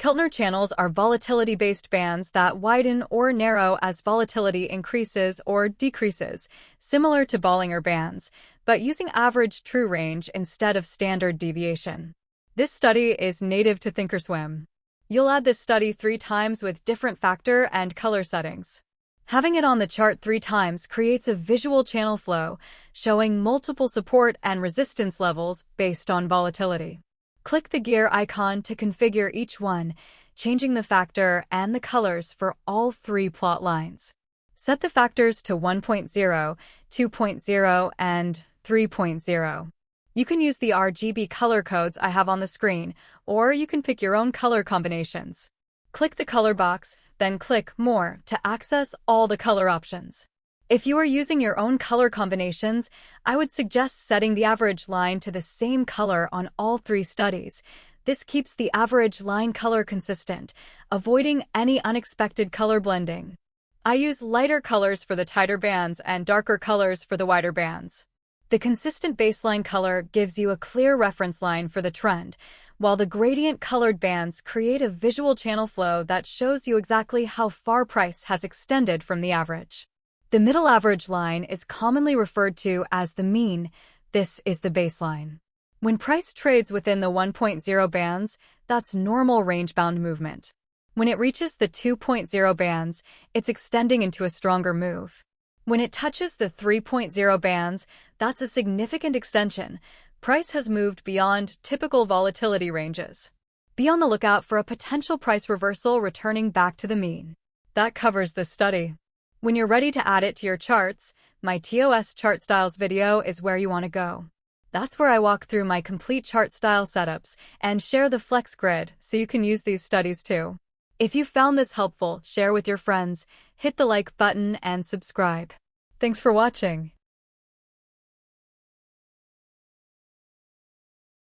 Keltner channels are volatility-based bands that widen or narrow as volatility increases or decreases, similar to Bollinger Bands, but using average true range instead of standard deviation. This study is native to Thinkorswim. You'll add this study 3 times with different factor and color settings. Having it on the chart 3 times creates a visual channel flow, showing multiple support and resistance levels based on volatility. Click the gear icon to configure each one, changing the factor and the colors for all 3 plot lines. Set the factors to 1.0, 2.0, and 3.0. You can use the RGB color codes I have on the screen, or you can pick your own color combinations. Click the color box, then click More to access all the color options. If you are using your own color combinations, I would suggest setting the average line to the same color on all 3 studies. This keeps the average line color consistent, avoiding any unexpected color blending. I use lighter colors for the tighter bands and darker colors for the wider bands. The consistent baseline color gives you a clear reference line for the trend, while the gradient-colored bands create a visual channel flow that shows you exactly how far price has extended from the average. The middle average line is commonly referred to as the mean. This is the baseline. When price trades within the 1.0 bands, that's normal range-bound movement. When it reaches the 2.0 bands, it's extending into a stronger move. When it touches the 3.0 bands, that's a significant extension. Price has moved beyond typical volatility ranges. Be on the lookout for a potential price reversal returning back to the mean. That covers this study. When you're ready to add it to your charts, my TOS Chart Styles video is where you want to go. That's where I walk through my complete chart style setups and share the Flex Grid so you can use these studies too. If you found this helpful, share with your friends, hit the like button and subscribe. Thanks for watching.